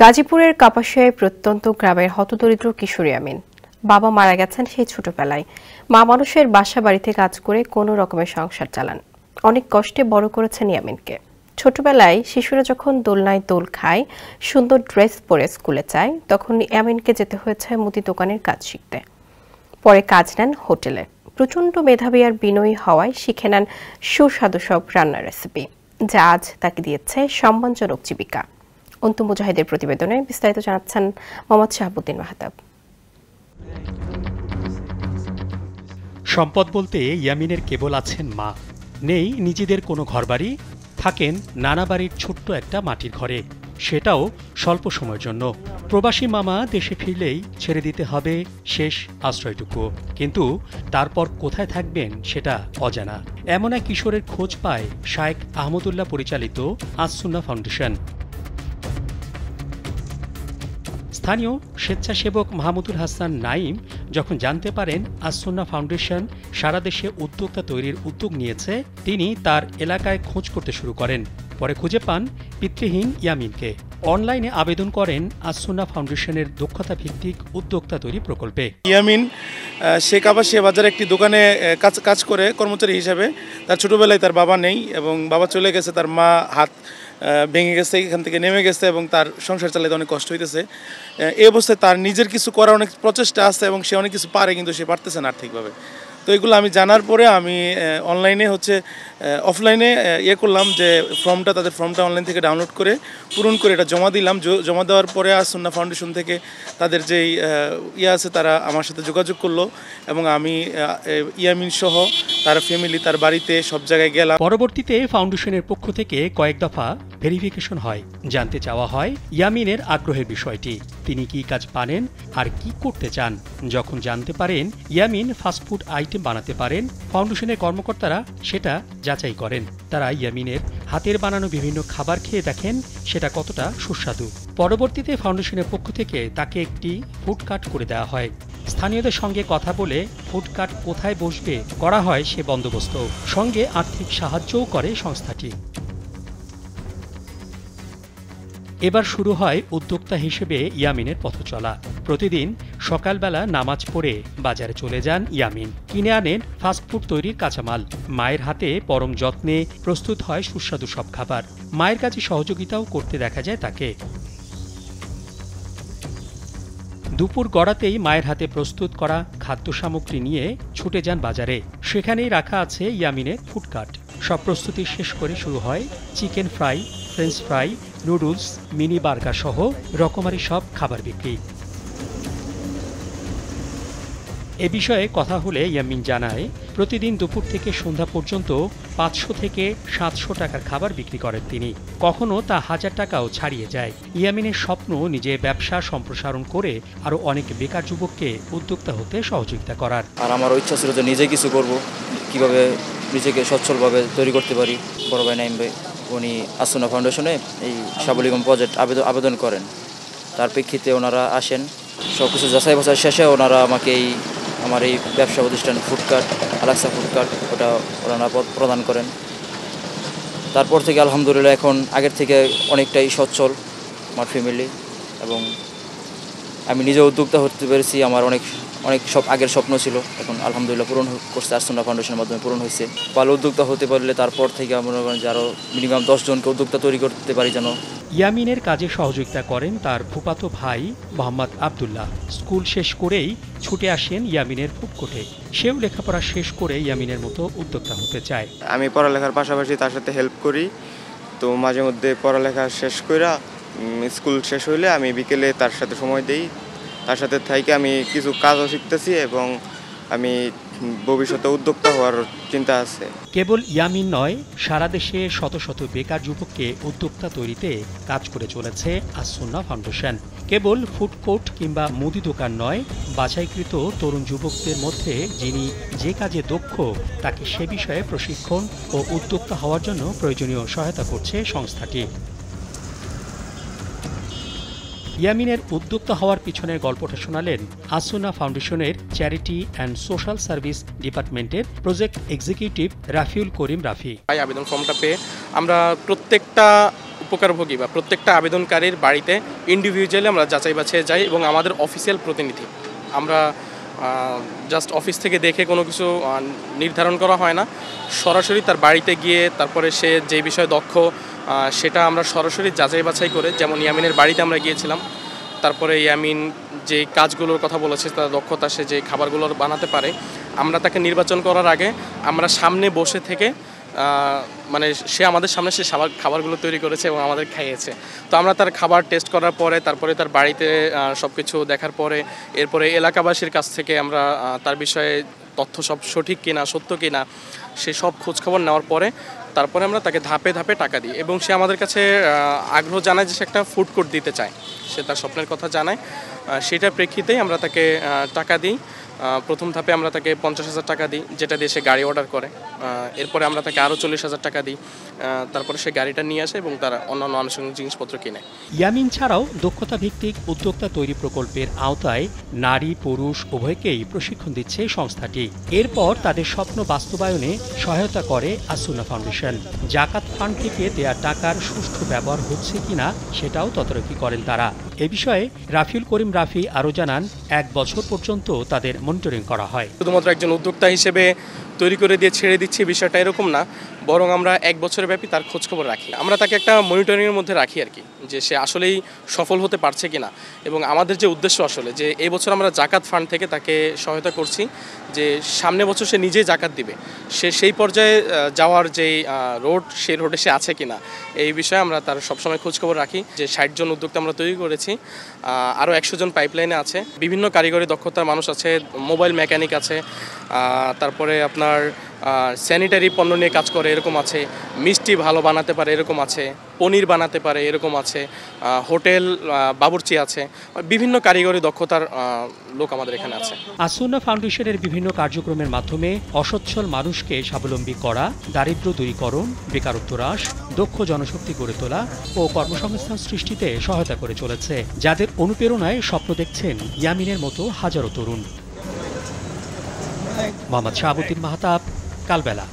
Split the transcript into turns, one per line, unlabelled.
গাজীপুরের কাপাসিয়ায় প্রত্যন্ত গ্রামের হতদরিদ্র কিশোরী আমিন। বাবা মারা গেছেন সেই ছোটবেলায়। মা মানুষের বাসা বাড়িতে কাজ করে কোনো রকমের সংসার চালান। অনেক কষ্টে বড় করেছেন ইয়ামিনকে। ছোটবেলায় শিশুরা যখন দোলনায় দোল খায়, সুন্দর ড্রেস পরে স্কুলে যায়, তখন ইয়ামিনকে যেতে হয়েছে মুদি দোকানের কাজ শিখতে। পরে কাজ নেন হোটেলে। প্রচণ্ড মেধাবী আর বিনয়ী হওয়ায় শিখে নেন সুস্বাদু সব রান্নার রেসিপি, যা আজ তাকে দিয়েছে সম্মানজনক জীবিকা। অন্তু মুজাহিদের প্রতিবেদনে বিস্তারিত জানাচ্ছেন মোহাম্মদ শাহাবুদ্দিন মাহতাব।
সম্পদ বলতে ইয়ামিনের কেবল আছেন মা, নেই নিজেদের কোনো ঘরবাড়ি, থাকেন নানা বাড়ির ছোট্ট একটা মাটির ঘরে, সেটাও স্বল্প সময়ের জন্য। প্রবাসী মামা দেশে ফিরলেই ছেড়ে দিতে হবে শেষ আশ্রয়টুকু, কিন্তু তারপর কোথায় থাকবেন সেটা অজানা। এমন এক কিশোরের খোঁজ পায় শায়েখ আহমদুল্লাহ পরিচালিত আস-সুন্নাহ ফাউন্ডেশন। স্থানীয় স্বেচ্ছাসেবক মাহমুদুল হাসান নাইম যখন জানতে পারেন আস-সুন্নাহ ফাউন্ডেশন সারা দেশে উদ্যোক্তা তৈরির উদ্যোগ নিয়েছে, তিনি তার এলাকায় খোঁজ করতে শুরু করেন। পরে খুঁজে পান পিতৃহীন ইয়ামিনকে। অনলাইনে আবেদন করেন আস-সুন্নাহ ফাউন্ডেশনের দক্ষতা ভিত্তিক উদ্যোক্তা তৈরি প্রকল্পে।
ইয়ামিন সে কাপাসিয়া বাজারে একটি দোকানে কাজ করে কর্মচারী হিসেবে। তার ছোটবেলায় তার বাবা নেই এবং বাবা চলে গেছে, তার মা হাত ভেঙে গেছে, এখান থেকে নেমে গেছে এবং তার সংসার চালাতে অনেক কষ্ট হইতেছে। এই অবস্থায় তার নিজের কিছু করার অনেক প্রচেষ্টা আছে এবং সে অনেক কিছু পারে, কিন্তু সে পারতেছে না আর্থিকভাবে। তো এগুলো আমি জানার পরে আমি অনলাইনে অফলাইনে করলাম যে তাদের ফর্মটা অনলাইন থেকে ডাউনলোড করে পূরণ করে এটা জমা দিলাম। জমা দেওয়ার পরে আস-সুন্নাহ ফাউন্ডেশন থেকে তাদের যেই আছে তারা আমার সাথে যোগাযোগ করলো এবং আমি ইয়ামিন সহ তার ফ্যামিলি, তার বাড়িতে সব জায়গায় গেলাম।
পরবর্তীতে ফাউন্ডেশনের পক্ষ থেকে কয়েক দফা ভেরিফিকেশন হয়। জানতে চাওয়া হয় ইয়ামিনের আগ্রহের বিষয়টি, তিনি কি কাজ পারেন আর কি করতে চান। যখন জানতে পারেন ইয়ামিন ফাস্টফুড আইটেম বানাতে পারেন, ফাউন্ডেশনের কর্মকর্তারা সেটা যাচাই করেন। তারা ইয়ামিনের হাতের বানানো বিভিন্ন খাবার খেয়ে দেখেন সেটা কতটা সুস্বাদু। পরবর্তীতে ফাউন্ডেশনের পক্ষ থেকে তাকে একটি ফুড কার্ট করে দেওয়া হয়। স্থানীয়দের সঙ্গে কথা বলে ফুড কার্ট কোথায় বসবে করা হয় সে বন্দোবস্ত, সঙ্গে আর্থিক সাহায্যও করে সংস্থাটি। এবার শুরু হয় উদ্যোক্তা হিসেবে ইয়ামিনের পথচলা। প্রতিদিন সকালবেলা নামাজ পড়ে বাজারে চলে যান ইয়ামিন, কিনে আনেন ফাস্টফুড তৈরির কাঁচামাল। মায়ের হাতে পরম যত্নে প্রস্তুত হয় সুস্বাদু সব খাবার। মায়ের কাছে সহযোগিতাও করতে দেখা যায় তাকে। দুপুর গড়াতেই মায়ের হাতে প্রস্তুত করা খাদ্য সামগ্রী নিয়ে ছুটে যান বাজারে। সেখানেই রাখা আছে ইয়ামিনের ফুড কার্ট। সব প্রস্তুতি শেষ করে শুরু হয় chicken fry, French fry, noodles, mini burger সহ রকমারি সব খাবার বিক্রি। এ বিষয়ে কথা হলে ইয়ামিন জানায়, প্রতিদিন দুপুর থেকে সন্ধ্যা পর্যন্ত 500 থেকে 700 টাকার খাবার বিক্রি করেন তিনি। কখনো তা 1000 টাকাও ছাড়িয়ে যায়। ইয়ামিনের স্বপ্ন নিজে ব্যবসা সম্প্রসারণ করে আরও অনেক বেকার যুবককে উদ্যোক্তা হতে সহযোগিতা করার।
আর আমারও ইচ্ছা ছিল যে নিজে কিছু করব, কিভাবে নিজেকে সচ্ছলভাবে তৈরি করতে পারি। বড় ভাই নাইম ভাই উনি আস-সুন্নাহ ফাউন্ডেশনে এই স্বাবলম্বন প্রজেক্ট আবেদন করেন। তার প্রেক্ষিতে ওনারা আসেন, সব কিছু যাচাই বাছাই শেষে ওনারা আমাকে আমার এই ব্যবসা প্রতিষ্ঠান ফুড কার্ট, আলাক্সা ফুড কার্ট, ওটা ওনারা প্রদান করেন। তারপর থেকে আলহামদুলিল্লাহ এখন আগের থেকে অনেকটাই সচ্ছল আমার ফ্যামিলি, এবং আমি নিজে উদ্যোক্তা হতে পেরেছি। আমার অনেক সব আগের স্বপ্ন ছিল, এখন আলহামদুলিল্লাহ পূরণ করছে, আস-সুন্নাহ ফাউন্ডেশনের মাধ্যমে পূরণ হয়েছে। ভালো উদ্যোক্তা হতে পারলে তারপর থেকে মনে করেন যে আরও মিনিমাম 10 জনকে উদ্যোক্তা তৈরি করতে পারি যেন।
ইয়ামিনের কাজে সহযোগিতা করেন তার ফুফাতো ভাই মোহাম্মদ আবদুল্লাহ। স্কুল শেষ করেই ছুটে আসেন ইয়ামিনের ফুড কোর্টে। সেও লেখাপড়া শেষ করে ইয়ামিনের মতো উদ্যোক্তা হতে চায়।
আমি পড়ালেখার পাশাপাশি তার সাথে হেল্প করি, তো মাঝে মধ্যে পড়ালেখা শেষ করে স্কুল শেষ হইলে আমি বিকেলে তার সাথে সময় দিই। তার সাথে থেকে আমি কিছু কাজও শিখতেছি এবং আমি ভবিষ্যতে উদ্যোক্তা হওয়ার চিন্তা আছে।
কেবল ইয়ামিন নয়, সারা দেশে শত শত বেকার যুবককে উদ্যোক্তা তৈরিতে কাজ করে চলেছে আস-সুন্নাহ ফাউন্ডেশন। কেবল ফুড কোর্ট কিংবা মুদি দোকান নয়, বাছাইকৃত তরুণ যুবকদের মধ্যে যিনি যে কাজে দক্ষ তাকে সে বিষয়ে প্রশিক্ষণ ও উদ্যোক্তা হওয়ার জন্য প্রয়োজনীয় সহায়তা করছে সংস্থাটি। ইয়ামিনের উদ্যোক্তা হওয়ার পিছনের গল্পটা শোনালেন আস-সুন্নাহ ফাউন্ডেশনের চ্যারিটি অ্যান্ড সোশ্যাল সার্ভিস ডিপার্টমেন্টের প্রজেক্ট এক্সিকিউটিভ রাফিউল করিম রাফি।
আবেদন ফর্মটা পেয়ে আমরা প্রত্যেকটা উপকারভোগী বা প্রত্যেকটা আবেদনকারীর বাড়িতে ইন্ডিভিজুয়ালি আমরা যাচাই বাছাই যাই এবং আমাদের অফিসিয়াল প্রতিনিধি আমরা জাস্ট অফিস থেকে দেখে কোনো কিছু নির্ধারণ করা হয় না, সরাসরি তার বাড়িতে গিয়ে তারপরে সে যে বিষয়ে দক্ষ সেটা আমরা সরাসরি যাচাই বাছাই করে, যেমন ইয়ামিনের বাড়িতে আমরা গিয়েছিলাম, তারপরে ইয়ামিন যে কাজগুলোর কথা বলেছে তার দক্ষতা, সে যে খাবারগুলো বানাতে পারে, আমরা তাকে নির্বাচন করার আগে আমরা সামনে বসে থেকে মানে সে আমাদের সামনে সে খাবারগুলো তৈরি করেছে এবং আমাদের খাইয়েছে। তো আমরা তার খাবার টেস্ট করার পরে তারপরে তার বাড়িতে সব কিছু দেখার পরে এরপরে এলাকাবাসীর কাছ থেকে আমরা তার বিষয়ে তথ্য সব সঠিক কিনা সত্য কিনা সে সব খোঁজখবর নেওয়ার পরে তারপরে আমরা তাকে ধাপে ধাপে টাকা দিই এবং সে আমাদের কাছে আগ্রহ জানায় যে সে একটা ফুড কোর্ট দিতে চায়, সে তার স্বপ্নের কথা জানায়, সেটার প্রেক্ষিতেই আমরা তাকে টাকা দিই। প্রথম ধাপে আমরা তাকে 50,000 টাকা দিই, যেটা দিয়ে সে গাড়ি অর্ডার করে। এরপরে আমরা তাকে আরও 40,000 টাকা দিই, তারপরে সে গাড়িটা নিয়ে আসে এবং তার অন্যান্য আনুষঙ্গিক জিনিসপত্র কিনে।
ইয়ামিন ছাড়াও দক্ষতা ভিত্তিক উদ্যোক্তা তৈরি প্রকল্পের আওতায় নারী পুরুষ উভয়কেই প্রশিক্ষণ দিচ্ছে সংস্থাটি। এরপর তাদের স্বপ্ন বাস্তবায়নে সহায়তা করে আসুনা ফাউন্ডেশন। জাকাত ফান্ড থেকে দেয়া টাকার সুষ্ঠু ব্যবহার হচ্ছে কিনা সেটাও তদারকি করেন তারা। এ বিষয়ে রাফিউল করিম রাফি আরও জানান, 1 বছর পর্যন্ত তাদের মনিটরিং করা হয়।
শুধুমাত্র একজন উদ্যোক্তা হিসেবে তৈরি করে দিয়ে ছেড়ে দিচ্ছি বিষয়টা এরকম না, বরং আমরা 1 বছরের ব্যাপী তার খোঁজখবর রাখি। আমরা তাকে একটা মনিটরিংয়ের মধ্যে রাখি আর কি, যে সে আসলেই সফল হতে পারছে কিনা। এবং আমাদের যে উদ্দেশ্য আসলে যে এই বছর আমরা জাকাত ফান্ড থেকে তাকে সহায়তা করছি, যে সামনে বছর সে নিজেই জাকাত দিবে, সে সেই পর্যায়ে যাওয়ার যেই রোড সেই রোডে সে আছে কিনা এই বিষয়ে আমরা তার সবসময় খোঁজখবর রাখি। যে 60 জন উদ্যোক্তা আমরা তৈরি করেছি, আরও 100 জন পাইপলাইনে আছে, বিভিন্ন কারিগরি দক্ষতার মানুষ আছে, মোবাইল মেকানিক আছে, তারপরে আপনার স্যানিটারি পণ্য নিয়ে কাজ করে এরকম আছে, মিষ্টি ভালো বানাতে পারে এরকম আছে, পনির বানাতে পারে এরকম আছে, হোটেল বাবুর্চি আছে, বিভিন্ন কারিগরি দক্ষতার লোক আমাদের এখানে আছে।
আসুনা ফাউন্ডেশনের বিভিন্ন কার্যক্রমের মাধ্যমে অসচ্ছল মানুষকে স্বাবলম্বী করা, দারিদ্র্য দূরীকরণ, বেকারত্ব হ্রাস, দক্ষ জনশক্তি গড়ে তোলা ও কর্মসংস্থান সৃষ্টিতে সহায়তা করে চলেছে, যাদের অনুপ্রেরণায় স্বপ্ন দেখছেন ইয়ামিনের মতো হাজারো তরুণ। মোহাম্মদ শাহাবুদ্দিন মাহতাব, কালবেলা।